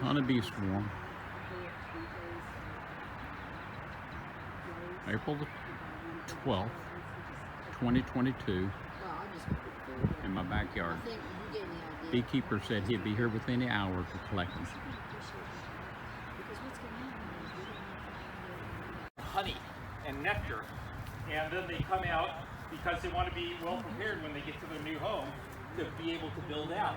honeybee swarm. April the 12th, 2022, in my backyard. Beekeeper said he'd be here within an hour to collect them. Honey and nectar, and then they come out because they want to be well prepared when they get to their new home to be able to build out.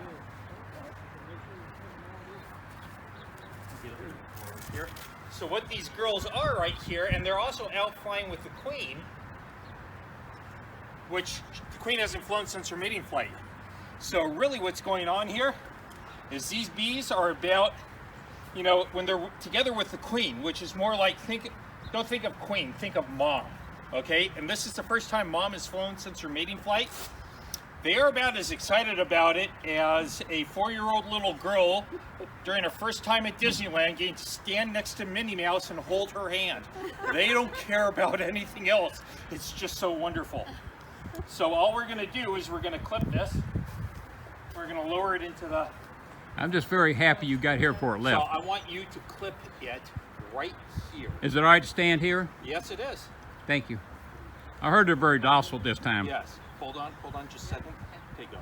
Here. So what these girls are right here, and they're also out flying with the queen, which the queen hasn't flown since her mating flight. So really what's going on here is these bees are about, you know, when they're together with the queen, which is more like, don't think of queen, think of mom, okay? And this is the first time mom has flown since her mating flight. They are about as excited about it as a 4-year-old little girl during her first time at Disneyland getting to stand next to Minnie Mouse and hold her hand. They don't care about anything else. It's just so wonderful. So all we're gonna do is we're gonna clip this. We're gonna lower it into the... I'm just very happy you got here before it left. So I want you to clip it right here. Is it all right to stand here? Yes, it is. Thank you. I heard they're very docile this time. Yes. Hold on just a second. Okay, go.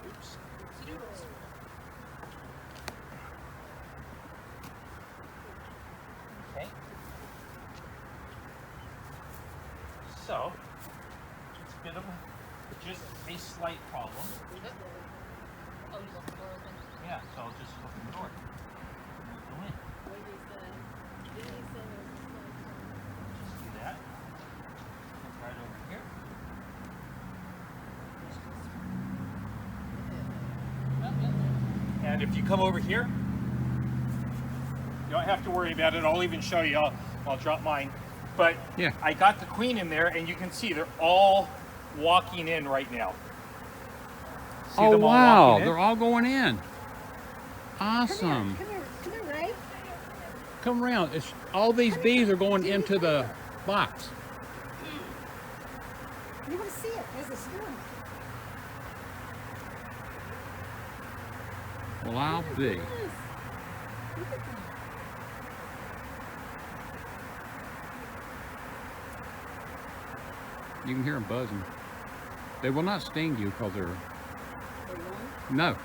Oops. Okay. So, it's a bit of just a slight problem. Oh, you left the door open? Yeah, so I'll just open the door. Go in. Just do that. Right over here. And if you come over here, you don't have to worry about it. I'll even show you. I'll drop mine. But yeah, I got the queen in there, and you can see they're all walking in right now. See oh them all wow, walking in? they're all going in. Awesome. Come here, Ray. Come around. All these bees are going into the box. You want to see it as it's doing. Well, I'll be. Look at that. You can hear them buzzing. They will not sting you because they're... No.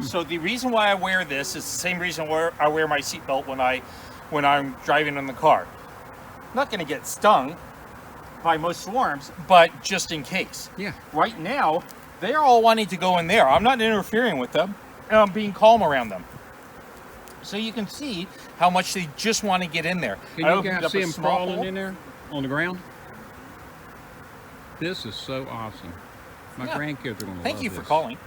So the reason why I wear this is the same reason why I wear my seatbelt when I'm driving in the car. I'm not going to get stung by most swarms, but just in case. Yeah. Right now, they are all wanting to go in there. I'm not interfering with them, and I'm being calm around them. So you can see how much they just want to get in there. Can you guys see them crawling in there on the ground? This is so awesome. My grandkids are going to love Thank you this. for calling.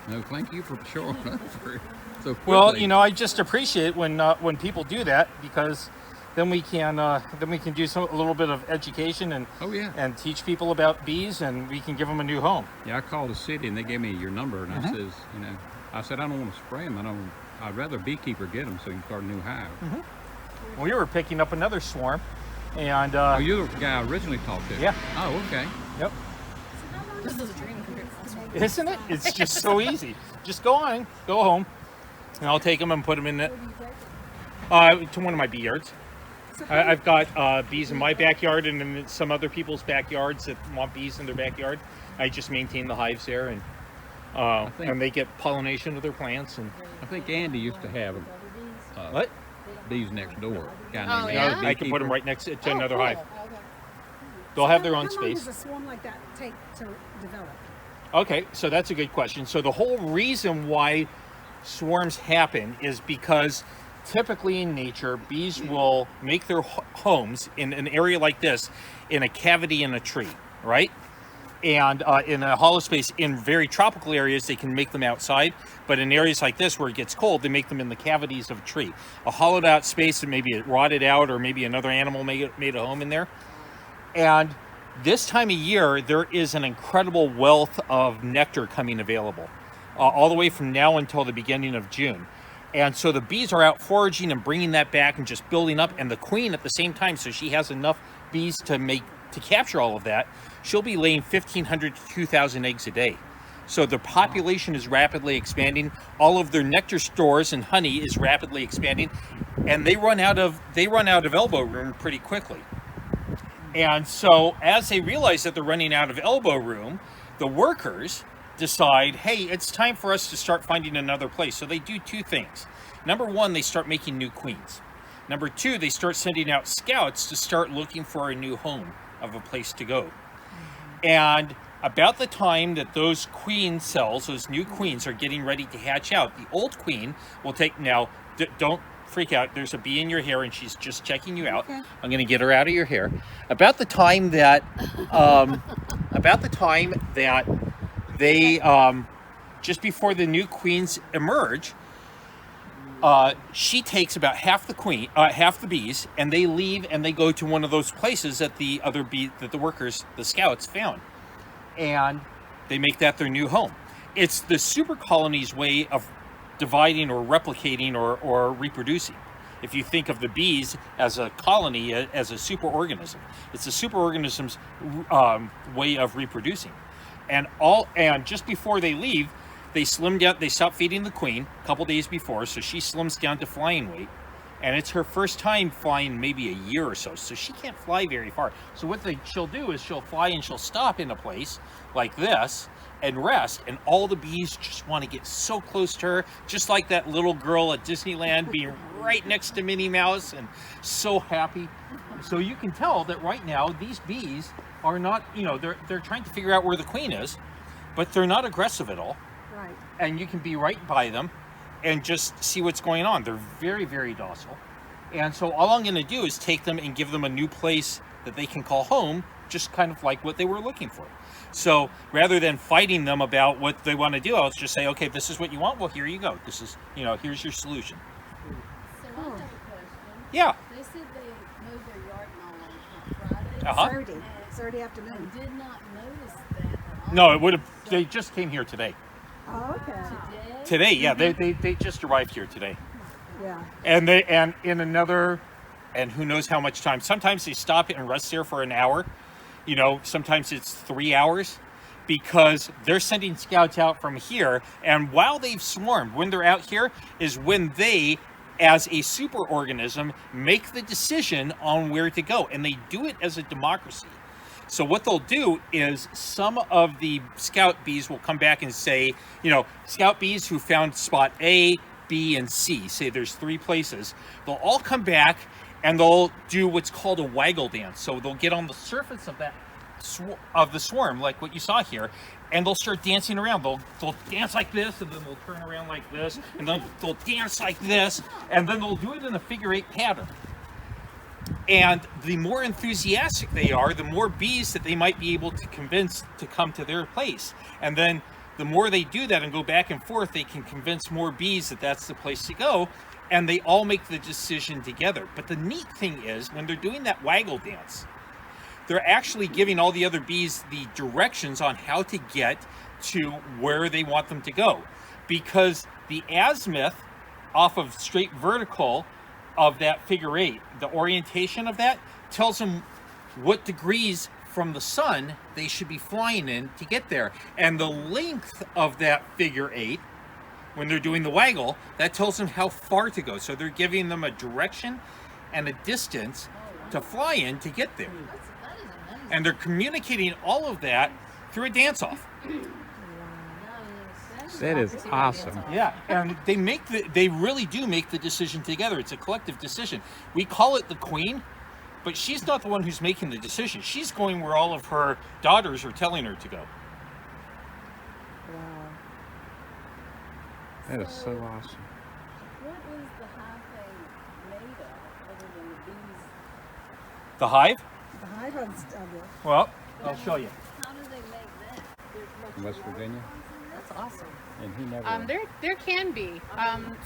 No, thank you for showing up for so quickly. Well, you know, I just appreciate when people do that, because then we can do a little bit of education and and teach people about bees, and we can give them a new home. Yeah, I called the city and they gave me your number, and I says, you know, I said I don't want to spray them. I'd rather a beekeeper get them so you can start a new hive. We were picking up another swarm, and oh, you're the guy I originally talked to. Yeah. Oh, okay. Yep. This is a dream compared to this one. Isn't it? It's just so easy. Just go on, go home, and I'll take them and put them in it. To one of my bee yards. I've got bees in my backyard, and in some other people's backyards that want bees in their backyard. I just maintain the hives there, and they get pollination of their plants. And I think Andy used to have what? Bees next door. Oh, yeah? I can put them right next to another hive. Okay. They'll have their own How long space. does a swarm like that take to develop? Okay, so that's a good question. So the whole reason why swarms happen is because typically in nature, bees will make their homes in an area like this in a cavity in a tree, right? And in a hollow space, in very tropical areas, they can make them outside. But in areas like this where it gets cold, they make them in the cavities of a tree. A hollowed out space, and maybe it rotted out, or maybe another animal made a home in there. And this time of year, there is an incredible wealth of nectar coming available, all the way from now until the beginning of June. And so the bees are out foraging and bringing that back and just building up. And the queen at the same time, so she has enough bees to capture all of that, she'll be laying 1,500 to 2,000 eggs a day. So the population is rapidly expanding. All of their nectar stores and honey is rapidly expanding, and they run out of elbow room pretty quickly. And so as they realize that they're running out of elbow room, the workers decide, hey, it's time for us to start finding another place. So they do two things. Number one, they start making new queens. Number two, they start sending out scouts to start looking for a new home of a place to go. And about the time that those queen cells, those new queens, are getting ready to hatch out, the old queen will take, now, don't freak out, there's a bee in your hair and she's just checking you out. Okay. I'm gonna get her out of your hair. About the time that, they, just before the new queens emerge, she takes about half the bees, and they leave and they go to one of those places that the other bee, that the workers, the scouts, found, and they make that their new home. It's the super colony's way of dividing or replicating or reproducing. If you think of the bees as a colony, as a superorganism, it's the superorganism's way of reproducing. And just before they leave, they slim down, they stop feeding the queen a couple days before, so she slims down to flying weight. And it's her first time flying maybe a year or so she can't fly very far. So what she'll do is she'll fly and she'll stop in a place like this and rest, and all the bees just want to get so close to her, just like that little girl at Disneyland being right next to Minnie Mouse and so happy. So you can tell that right now these bees are not, they're trying to figure out where the queen is, but they're not aggressive at all. Right. And you can be right by them and just see what's going on. They're very, very docile. And so all I'm going to do is take them and give them a new place that they can call home, just kind of like what they were looking for. So rather than fighting them about what they want to do, I'll just say, okay, this is what you want. Well, here you go. This is, here's your solution. So I have a question. Yeah. They said they mowed their yard on Friday. Uh-huh. Saturday afternoon. I did not notice that at all. No, it would have, they just came here today. Oh, okay. Today? Today, yeah, they just arrived here today. Yeah. And in another, and who knows how much time. Sometimes they stop and rest there for an hour. Sometimes it's 3 hours, because they're sending scouts out from here. And while they've swarmed, when they're out here is when they, as a superorganism, make the decision on where to go. And they do it as a democracy. So what they'll do is some of the scout bees will come back and say, scout bees who found spot A, B, and C, say there's 3 places, they'll all come back and they'll do what's called a waggle dance. So they'll get on the surface of the swarm, like what you saw here, and they'll start dancing around. They'll dance like this, and then they'll turn around like this, and then they'll dance like this, and then they'll do it in a figure-8 pattern. And the more enthusiastic they are, the more bees that they might be able to convince to come to their place. And then the more they do that and go back and forth, they can convince more bees that that's the place to go, and they all make the decision together. But the neat thing is, when they're doing that waggle dance, they're actually giving all the other bees the directions on how to get to where they want them to go. Because the azimuth off of straight vertical of that figure-8, the orientation of that tells them what degrees from the sun they should be flying in to get there. And the length of that figure-8, when they're doing the waggle, that tells them how far to go. So they're giving them a direction and a distance to fly in to get there. That is amazing. And they're communicating all of that through a dance-off. That is awesome. Yeah, and they really do make the decision together. It's a collective decision. We call it the queen, but she's not the one who's making the decision. She's going where all of her daughters are telling her to go. Wow. That is so awesome. What is the hive made of, other than the bees? The hive? The hive of it. Well, I'll show you. How do they make that? West Virginia? That's awesome. And he never... There can be.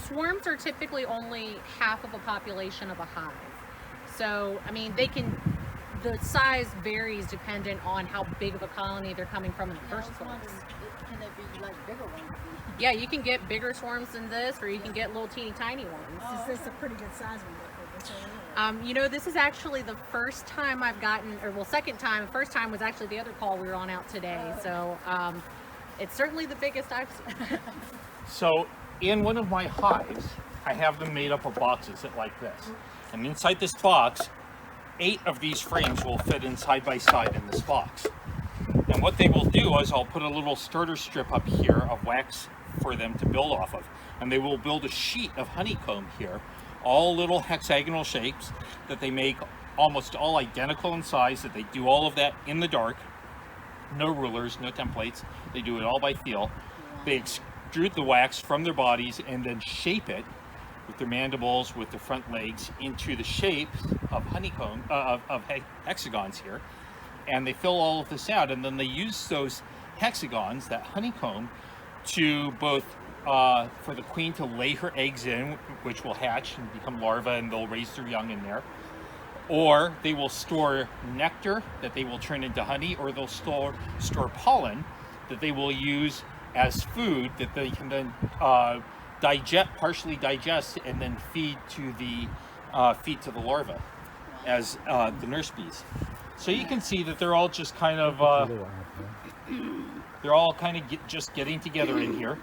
Swarms are typically only half of a population of a hive. So, the size varies dependent on how big of a colony they're coming from in the first place. Can they be like bigger ones? Yeah, you can get bigger swarms than this, or you can get little teeny tiny ones. This is a pretty good size one. This is actually the first time I've gotten, second time. The first time was actually the other call we were on out today. So, It's certainly the biggest I've seen. So in one of my hives, I have them made up of boxes that like this. And inside this box, 8 of these frames will fit in side by side in this box. And what they will do is I'll put a little starter strip up here of wax for them to build off of. And they will build a sheet of honeycomb here, all little hexagonal shapes that they make almost all identical in size, that they do all of that in the dark. No rulers, no templates. They do it all by feel. They extrude the wax from their bodies and then shape it with their mandibles, with their front legs, into the shapes of honeycomb, of hexagons here. And they fill all of this out, and then they use those hexagons, that honeycomb, to both for the queen to lay her eggs in, which will hatch and become larvae, and they'll raise their young in there. Or they will store nectar that they will turn into honey, or they'll store pollen that they will use as food that they can then partially digest, and then feed to the larvae as the nurse bees. So you can see that they're all just kind of just getting together in here.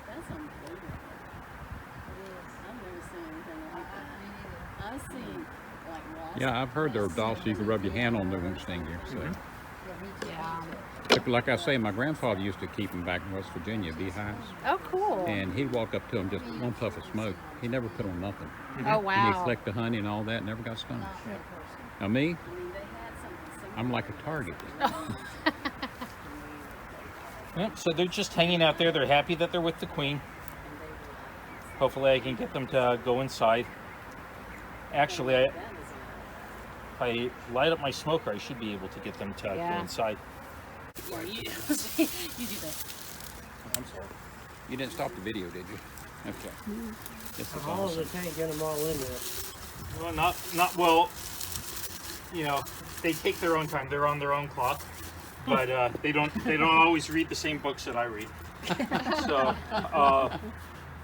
That's unbelievable. I've never seen anything like that. I've seen like wasps. Yeah, I've heard they're also you can rub your hand on them and sting you. So, Yeah. like I say, my grandfather used to keep them back in West Virginia, beehives, Oh, cool. and he'd walk up to them just one puff of smoke. He never put on nothing. Oh, And he'd wow. collect the honey and all that, never got stung. Now me, I mean, they had something similar. I'm like a target. Yep, so they're just hanging out there. They're happy that they're with the queen. Hopefully I can get them to go inside. Actually, if I light up my smoker, I should be able to get them to go Yeah. inside. Yeah, you do that. I'm sorry. You didn't stop the video, did you? Okay. This is How long does awesome. it take to get them all in there? Well, not well. You know, they take their own time. They're on their own clock, but they don't always read the same books that I read. So,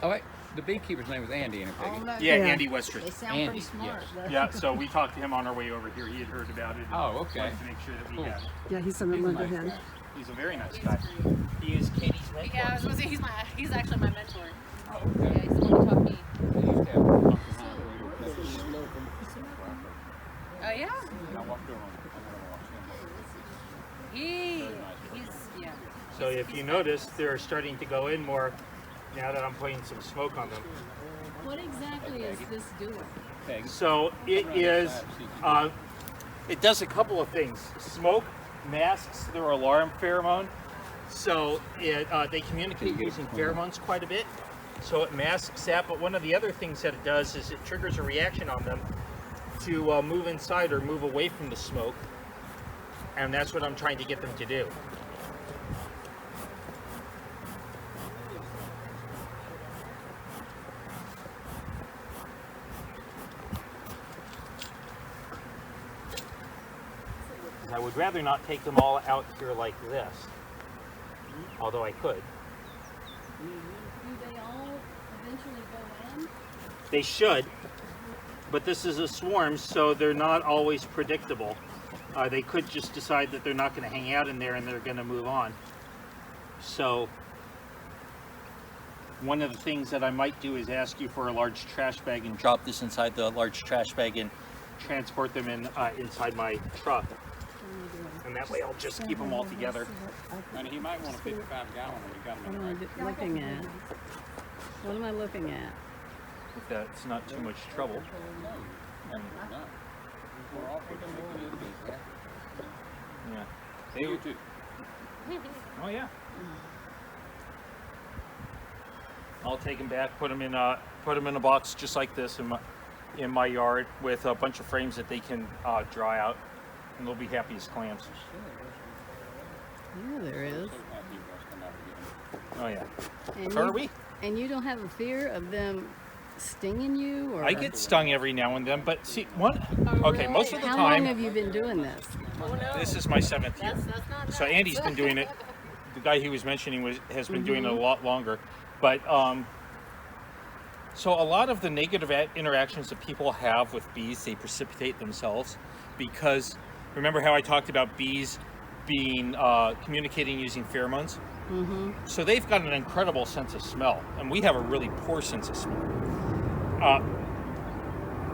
Oh wait, the beekeeper's name was Andy, and Peggy. yeah, Yeah. Andy Western. They sound Andy, pretty smart. yes. Yeah, so we talked to him on our way over here. He had heard about it. And Oh, okay. wanted to make sure that we Cool. had it. Yeah, he's in the He's a look nice ahead. guy. He's a very nice guy. He is Katie's mentor. Yeah, I was gonna say he's actually my mentor. Oh, Yeah, okay. he's the one who taught me. They used to have Uncle Howard Oh yeah. and I walked over and I watched him. He's yeah. So if you notice, they're starting to go in more now that I'm putting some smoke on them. What exactly is this doing? Peggy. So it is, it does a couple of things. Smoke masks their alarm pheromone. So they communicate using pheromones quite a bit. So it masks that, but one of the other things that it does is it triggers a reaction on them to move inside or move away from the smoke. And that's what I'm trying to get them to do. I would rather not take them all out here like this, although I could. Do they all eventually go in? They should, but this is a swarm, so they're not always predictable. They could just decide that they're not going to hang out in there and they're going to move on. So one of the things that I might do is ask you for a large trash bag and drop this inside the large trash bag and transport them in inside my truck. And that way I'll just keep them all together. And he might want a 55-gallon when you got What him am I in the looking at? What am I looking at? If that's not too much trouble. right. No. We're all putting them in the Yeah. They do too. Oh yeah. I'll take them back, put them in a box just like this in my yard with a bunch of frames that they can dry out, and they'll be happy as clams. Yeah, there is. Oh yeah. And So are you, we. and you don't have a fear of them stinging you, or I get stung every now and then, but see, most of the how long time, have you been doing this? this is my 7th year. That's not So nice. Andy's been doing it. The guy he was mentioning has been doing it a Mm-hmm. lot longer. But so a lot of the negative interactions that people have with bees, they precipitate themselves, because remember how I talked about bees being communicating using pheromones. So they've got an incredible sense of smell, and we have a really poor sense of smell.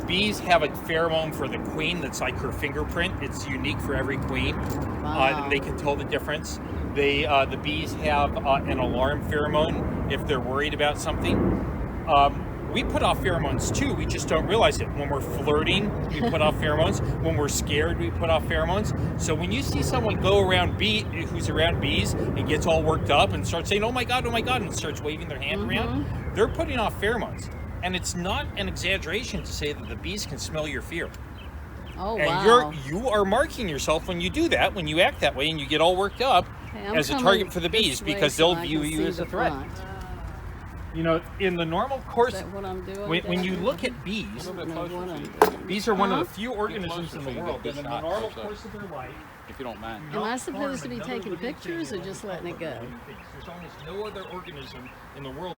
Bees have a pheromone for the queen that's like her fingerprint. It's unique for every queen. Wow. They can tell the difference. The bees have an alarm pheromone if they're worried about something. We put off pheromones too. We just don't realize it. When we're flirting, we put off pheromones. When we're scared, we put off pheromones. So when you see someone go around who's around bees and gets all worked up and starts saying, oh my God, and starts waving their hand around, they're putting off pheromones. And it's not an exaggeration to say that the bees can smell your fear. Oh, And wow. you are marking yourself when you do that, when you act that way and you get all worked up Okay, I'm as a coming target for the this bees way because so they'll I view can you see as a the threat. front. You know, in the normal Is course, that what I'm doing? when you down look here? at bees, I don't know what I'm doing. bees are one of Huh? the few organisms in the world that in the normal course of their life, If you don't mind. Am I supposed to be taking pictures or just letting it go? there's almost no other organism in the world